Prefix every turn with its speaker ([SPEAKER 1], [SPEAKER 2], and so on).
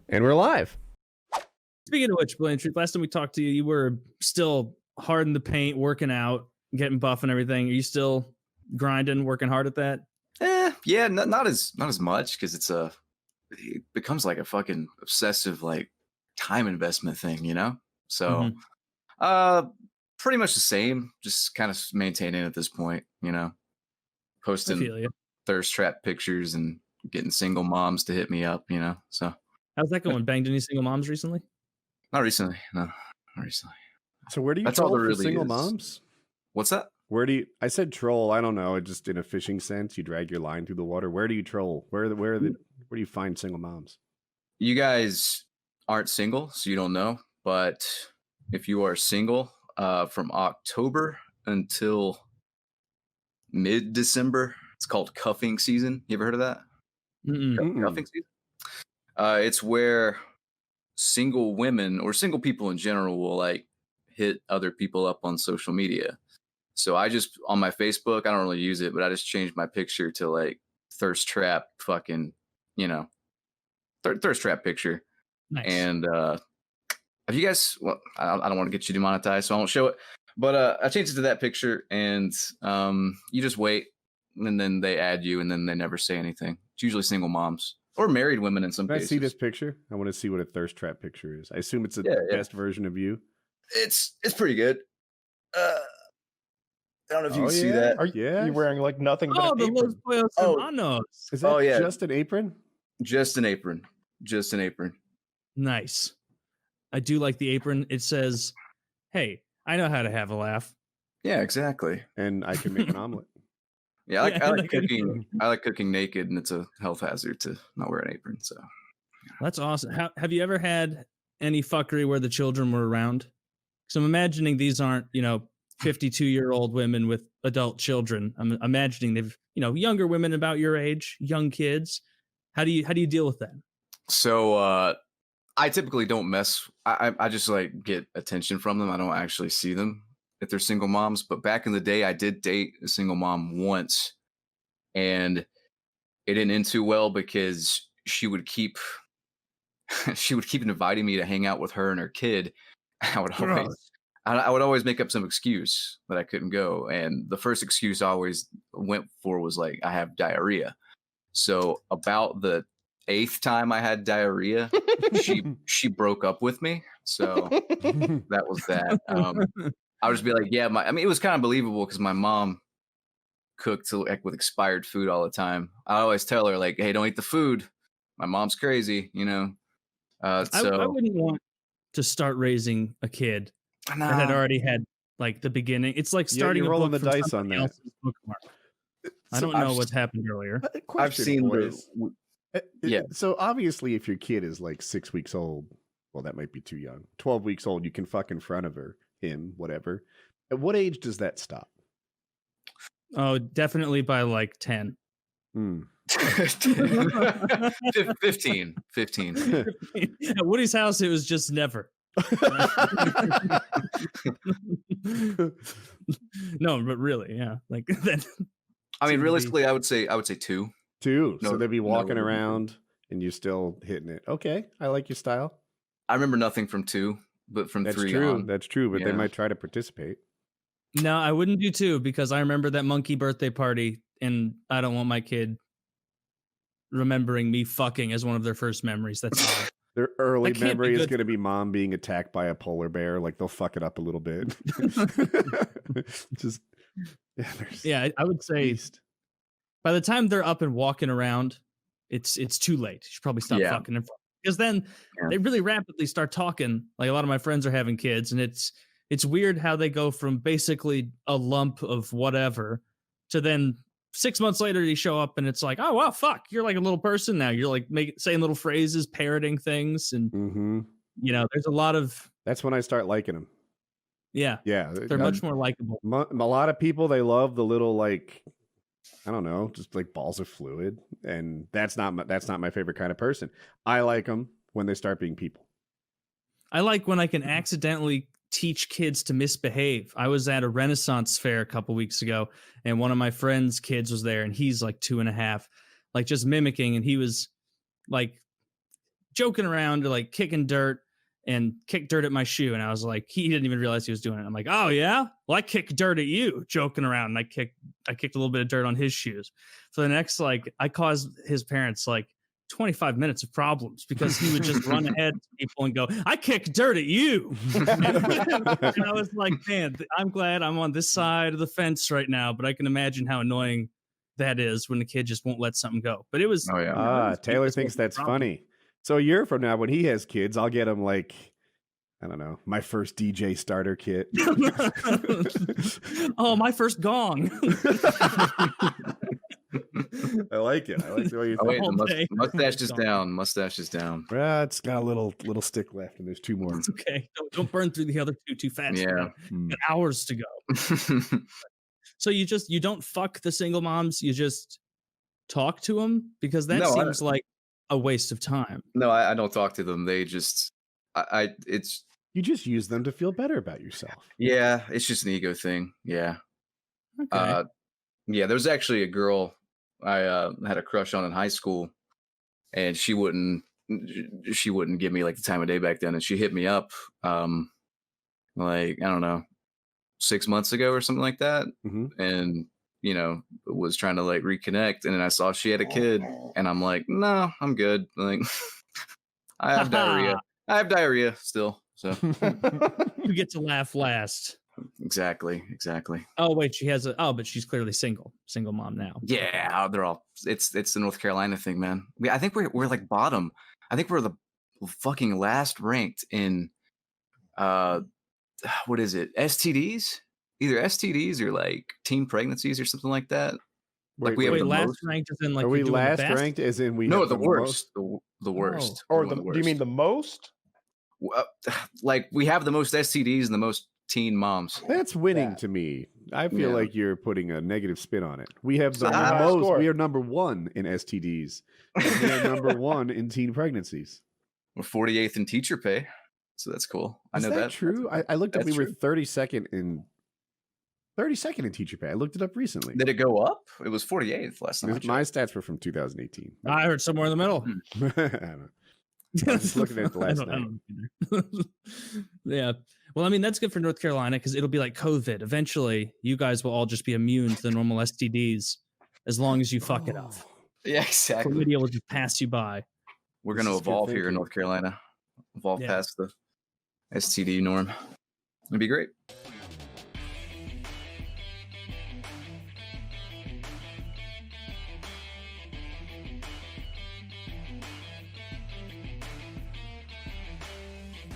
[SPEAKER 1] And we're live.
[SPEAKER 2] Speaking of which, BlameTruth, last time we talked to you, you were still hard in the paint, working out, getting buff and everything. Are you still grinding, working hard at that?
[SPEAKER 3] Yeah, not as much, because it becomes like a fucking obsessive like time investment thing, you know? So pretty much the same, just kind of maintaining at this point, you know. Posting thirst trap pictures and getting single moms to hit me up, you know. So
[SPEAKER 2] how's that going? Banged any single moms recently?
[SPEAKER 3] Not recently. No, not recently.
[SPEAKER 1] So where do you
[SPEAKER 3] That's
[SPEAKER 1] troll
[SPEAKER 3] all there
[SPEAKER 1] for
[SPEAKER 3] really
[SPEAKER 1] single
[SPEAKER 3] is.
[SPEAKER 1] moms?
[SPEAKER 3] What's that?
[SPEAKER 1] Where do you? I said troll. I don't know. Just in a fishing sense, you drag your line through the water. Where do you troll? Where do you find single moms?
[SPEAKER 3] You guys aren't single, so you don't know. But if you are single, from October until mid-December, it's called cuffing season. You ever heard of that? Cuffing season? It's where single women or single people in general will like hit other people up on social media. So I just, on my Facebook, I don't really use it, but I just changed my picture to like thirst trap fucking, you know, thirst trap picture. Nice. And have you guys, well, I don't want to get you demonetized, so I won't show it, but I changed it to that picture, and you just wait, and then they add you, and then they never say anything. It's usually single moms or married women in some cases.
[SPEAKER 1] Can I see this picture? I want to see what a thirst trap picture is. I assume it's the best version of you.
[SPEAKER 3] It's pretty good. I don't know if you can see that.
[SPEAKER 4] Are you wearing like nothing but an apron?
[SPEAKER 1] Is that just an apron?
[SPEAKER 3] Just an apron. Just an apron.
[SPEAKER 2] Nice. I do like the apron. It says, "Hey, I know how to have a laugh."
[SPEAKER 3] Yeah, exactly.
[SPEAKER 1] And I can make an omelet.
[SPEAKER 3] Yeah, I like cooking. I like cooking naked, and it's a health hazard to not wear an apron. So
[SPEAKER 2] that's awesome. Have you ever had any fuckery where the children were around? So I'm imagining these aren't, 52-year-old women with adult children. I'm imagining they've, younger women about your age, young kids. How do you deal with that?
[SPEAKER 3] So I typically don't mess. I just like get attention from them. I don't actually see them if they're single moms. But back in the day, I did date a single mom once, and it didn't end too well because she would keep inviting me to hang out with her and her kid. I would always make up some excuse that I couldn't go, and the first excuse I always went for was like, I have diarrhea. So about the 8th time I had diarrhea, she broke up with me. So that was that. I would just be like, yeah, it was kind of believable because my mom cooked with expired food all the time. I always tell her like, hey, don't eat the food. My mom's crazy, I
[SPEAKER 2] wouldn't want to start raising a kid that had already had like the beginning. It's like starting
[SPEAKER 1] you're rolling the dice on that.
[SPEAKER 2] I don't know what's happened earlier.
[SPEAKER 3] I've seen
[SPEAKER 1] So obviously, if your kid is like 6 weeks old, well, that might be too young. 12 weeks old, you can fuck in front of him, whatever. At what age does that stop?
[SPEAKER 2] Oh, definitely by like 10.
[SPEAKER 3] 15.
[SPEAKER 2] At Woody's house, it was just never. No, but really, yeah. Like then.
[SPEAKER 3] I mean, realistically, I would say 2.
[SPEAKER 1] 2. So they'd be walking around and you're still hitting it. Okay, I like your style.
[SPEAKER 3] I remember nothing from 2, but from 3 on.
[SPEAKER 1] That's true, but they might try to participate.
[SPEAKER 2] No, I wouldn't do 2 because I remember that monkey birthday party, and I don't want my kid remembering me fucking as one of their first memories. That's all.
[SPEAKER 1] Their early memory is going to be mom being attacked by a polar bear. Like they'll fuck it up a little bit.
[SPEAKER 2] I would say by the time they're up and walking around, it's too late. You should probably stop fucking in front. Because then they really rapidly start talking. Like a lot of my friends are having kids, and it's weird how they go from basically a lump of whatever to then 6 months later you show up and it's like, oh wow, fuck, you're like a little person now. You're like saying little phrases, parroting things, and there's a lot of.
[SPEAKER 1] That's when I start liking them.
[SPEAKER 2] Yeah, they're much more likable.
[SPEAKER 1] A lot of people, they love the little like, I don't know, just like balls of fluid, and that's not my favorite kind of person. I like them when they start being people.
[SPEAKER 2] I like when I can accidentally teach kids to misbehave. I was at a Renaissance fair a couple weeks ago, and one of my friend's kids was there, and he's like 2.5, like just mimicking, and he was like joking around or like kicking dirt and kicked dirt at my shoe. And I was like, he didn't even realize he was doing it. I'm like, oh yeah, well I kicked dirt at you, joking around. And I kicked a little bit of dirt on his shoes. For the next, like, I caused his parents like 25 minutes of problems because he would just run ahead to people and go, I kicked dirt at you. And I was like, man, I'm glad I'm on this side of the fence right now, but I can imagine how annoying that is when the kid just won't let something go. But it was,
[SPEAKER 1] Taylor thinks that's funny. So a year from now, when he has kids, I'll get him like, I don't know, my first DJ starter kit.
[SPEAKER 2] Oh, my first gong.
[SPEAKER 1] I like it. I like the way you think.
[SPEAKER 3] Mustache is down. Mustache is down.
[SPEAKER 1] Yeah, it's got a little stick left, and there's 2 more.
[SPEAKER 2] It's okay. Don't burn through the other 2 too fast.
[SPEAKER 3] Yeah,
[SPEAKER 2] got hours to go. So you don't fuck the single moms. You just talk to them because that seems like a waste of time.
[SPEAKER 3] No, I don't talk to them. They just,
[SPEAKER 1] you just use them to feel better about yourself.
[SPEAKER 3] Yeah, it's just an ego thing. Yeah.
[SPEAKER 2] Okay.
[SPEAKER 3] Yeah, there was actually a girl I had a crush on in high school, and she wouldn't give me like the time of day back then, and she hit me up like, I don't know, 6 months ago or something like that. And was trying to like reconnect, and then I saw she had a kid, and I'm like, no, I'm good. Like, I have diarrhea. I have diarrhea still, so
[SPEAKER 2] you get to laugh last.
[SPEAKER 3] Exactly.
[SPEAKER 2] Oh wait, but she's clearly single mom now.
[SPEAKER 3] Yeah, they're all. It's the North Carolina thing, man. I think we're like bottom. I think we're the fucking last ranked in what is it? STDs? Either STDs or like teen pregnancies or something like that. Like we have the
[SPEAKER 2] last
[SPEAKER 3] most.
[SPEAKER 2] Ranked as in like
[SPEAKER 1] are we last ranked as in we?
[SPEAKER 3] No, the worst. The worst.
[SPEAKER 4] Or do you mean the most?
[SPEAKER 3] Like we have the most STDs and the most teen moms.
[SPEAKER 1] That's winning to me. I feel like you're putting a negative spin on it. We have the most. Score. We are number 1 in STDs. And we are number 1 in teen pregnancies.
[SPEAKER 3] We're 48th in teacher pay, so that's cool. I know that's
[SPEAKER 1] true. I looked up. We were 32nd in teacher pay. I looked it up recently.
[SPEAKER 3] Did it go up? It was 48th last time.
[SPEAKER 1] My stats were from 2018.
[SPEAKER 2] I heard somewhere in the middle.
[SPEAKER 1] I don't know. I was just looking at the last night.
[SPEAKER 2] Yeah. Well, I mean, that's good for North Carolina because it'll be like COVID. Eventually, you guys will all just be immune to the normal STDs as long as you fuck it up.
[SPEAKER 3] Yeah, exactly.
[SPEAKER 2] Chlamydia will just pass you by.
[SPEAKER 3] We're going to evolve here in North Carolina. Evolve past the STD norm. It'd be great.